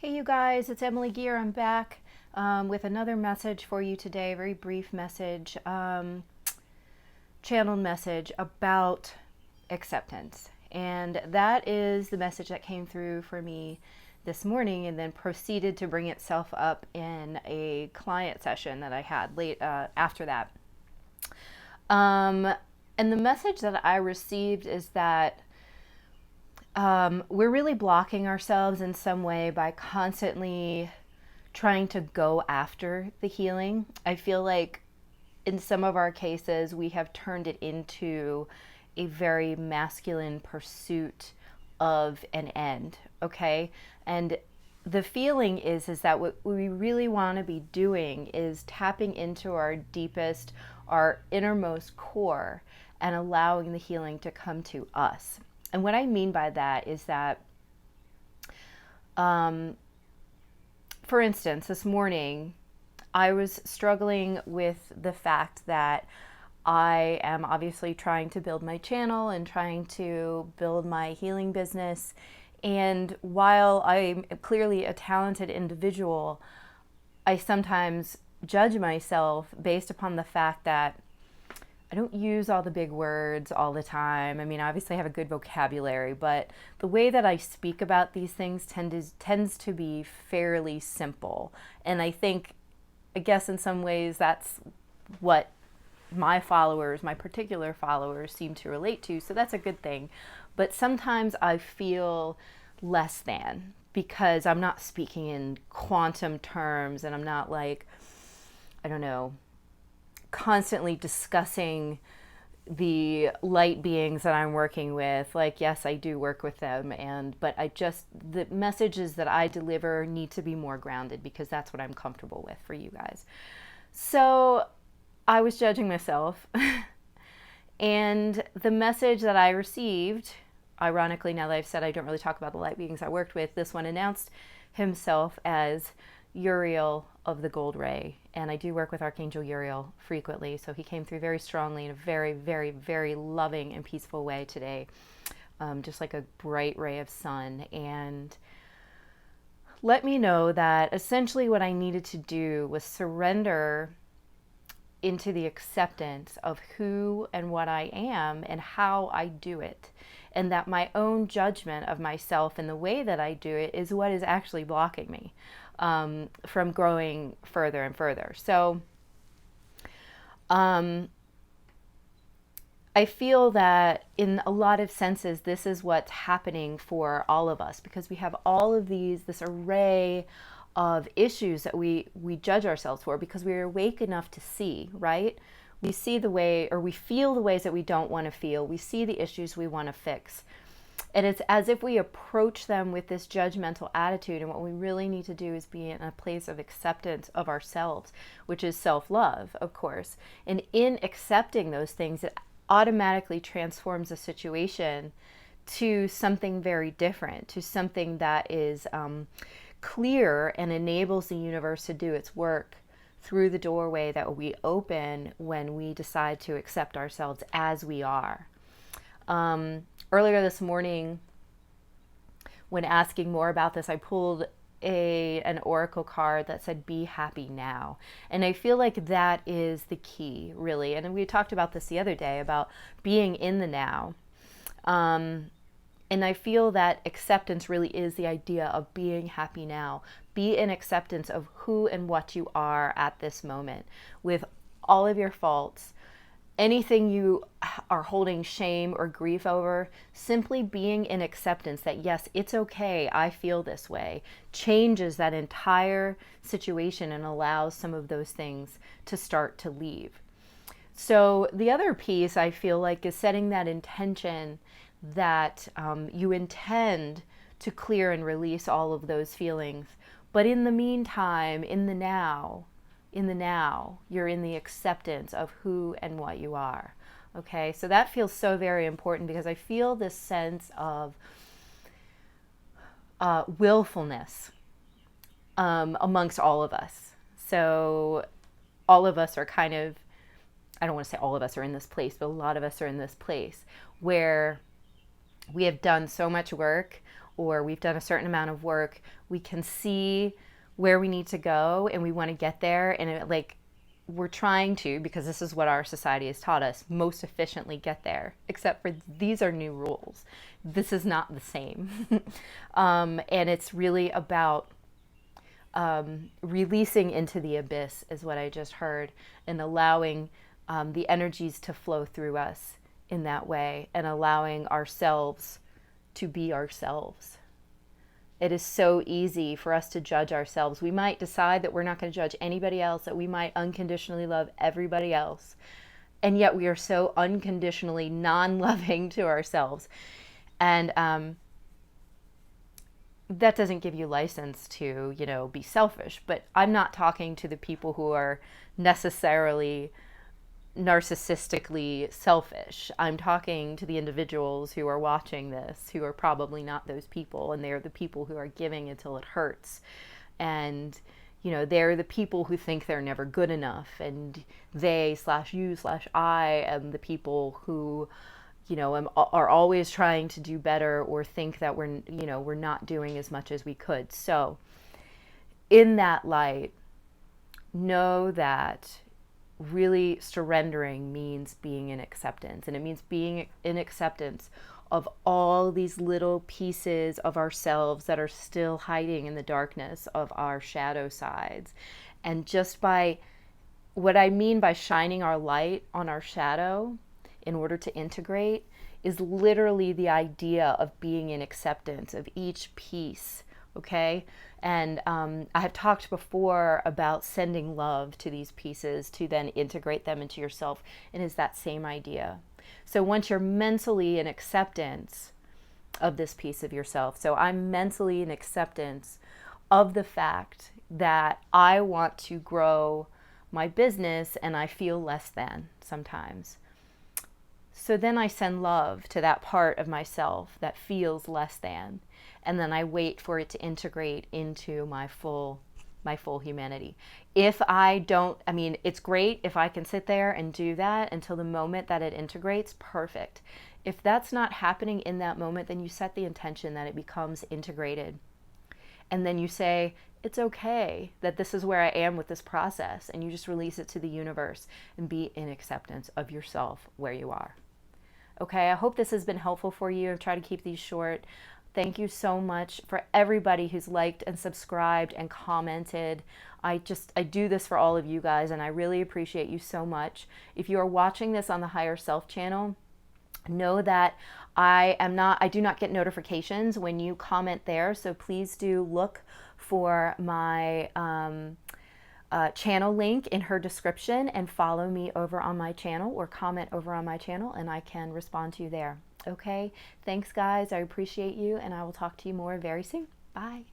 Hey you guys, it's Emily Gear. I'm back with another message for you today, a very brief message, channeled message about acceptance. And that is the message that came through for me this morning and then proceeded to bring itself up in a client session that I had late after that. And the message that I received is that we're really blocking ourselves in some way by constantly trying to go after the healing. I feel like in some of our cases, we have turned it into a very masculine pursuit of an end, okay? And the feeling is that what we really want to be doing is tapping into our deepest, our innermost core and allowing the healing to come to us. And what I mean by that is that, for instance, this morning, I was struggling with the fact that I am obviously trying to build my channel and trying to build my healing business. And while I'm clearly a talented individual, I sometimes judge myself based upon the fact that I don't use all the big words all the time. I mean, obviously I have a good vocabulary, but the way that I speak about these things tends to be fairly simple. And I guess in some ways that's what my followers, my particular followers, seem to relate to. So that's a good thing. But sometimes I feel less than because I'm not speaking in quantum terms and I'm not like, I don't know, constantly discussing the light beings that I'm working with. Like, yes, I do work with them, but the messages that I deliver need to be more grounded because that's what I'm comfortable with for you guys. So I was judging myself and the message that I received, ironically, now that I've said I don't really talk about the light beings I worked with, this one announced himself as Uriel of the Gold Ray. And I do work with Archangel Uriel frequently, so he came through very strongly in a very, very, very loving and peaceful way today, just like a bright ray of sun. And let me know that essentially what I needed to do was surrender into the acceptance of who and what I am and how I do it. And that my own judgment of myself and the way that I do it is what is actually blocking me from growing further and further. So I feel that in a lot of senses, this is what's happening for all of us because we have all of this array of issues that we judge ourselves for because we're awake enough to see, right? We see the way, or we feel the ways that we don't want to feel. We see the issues we want to fix. And it's as if we approach them with this judgmental attitude. And what we really need to do is be in a place of acceptance of ourselves, which is self-love, of course. And in accepting those things, it automatically transforms a situation to something very different, to something that is clear and enables the universe to do its work through the doorway that we open when we decide to accept ourselves as we are. Earlier this morning, when asking more about this, I pulled an oracle card that said, "Be happy now." And I feel like that is the key, really. And we talked about this the other day, about being in the now. And I feel that acceptance really is the idea of being happy now. Be in acceptance of who and what you are at this moment, with all of your faults, anything you are holding shame or grief over. Simply being in acceptance that, yes, it's okay, I feel this way, changes that entire situation and allows some of those things to start to leave. So the other piece I feel like is setting that intention that you intend to clear and release all of those feelings. But in the meantime, in the now, you're in the acceptance of who and what you are. Okay, so that feels so very important because I feel this sense of willfulness amongst all of us. So all of us are kind of, I don't want to say all of us are in this place, but a lot of us are in this place where we have done so much work, or we've done a certain amount of work, we can see where we need to go and we want to get there. And we're trying to, because this is what our society has taught us, most efficiently get there, except for these are new rules. This is not the same. And it's really about releasing into the abyss, is what I just heard, and allowing the energies to flow through us in that way, and allowing ourselves to be ourselves. It is so easy for us to judge ourselves. We might decide that we're not going to judge anybody else, that we might unconditionally love everybody else. And yet we are so unconditionally non-loving to ourselves. And that doesn't give you license to, be selfish. But I'm not talking to the people who are necessarily narcissistically selfish. I'm talking to the individuals who are watching this, who are probably not those people, and they're the people who are giving until it hurts. And they're the people who think they're never good enough, and they/you/I am the people who are always trying to do better, or think that we're not doing as much as we could. So in that light, know that really surrendering means being in acceptance. And it means being in acceptance of all these little pieces of ourselves that are still hiding in the darkness of our shadow sides. And just by, what I mean by shining our light on our shadow in order to integrate, is literally the idea of being in acceptance of each piece. Okay? And I have talked before about sending love to these pieces to then integrate them into yourself. And it's that same idea. So once you're mentally in acceptance of this piece of yourself, so I'm mentally in acceptance of the fact that I want to grow my business and I feel less than sometimes. So then I send love to that part of myself that feels less than. And then I wait for it to integrate into my full humanity. If I don't, it's great if I can sit there and do that until the moment that it integrates, perfect. If that's not happening in that moment, then you set the intention that it becomes integrated. And then you say, it's okay that this is where I am with this process. And you just release it to the universe and be in acceptance of yourself where you are. Okay, I hope this has been helpful for you. I've tried to keep these short. Thank you so much for everybody who's liked and subscribed and commented. I do this for all of you guys, and I really appreciate you so much. If you are watching this on the Higher Self channel, know that I do not get notifications when you comment there. So please do look for my channel link in her description and follow me over on my channel, or comment over on my channel, and I can respond to you there. Okay, thanks guys, I appreciate you, and I will talk to you more very soon. Bye.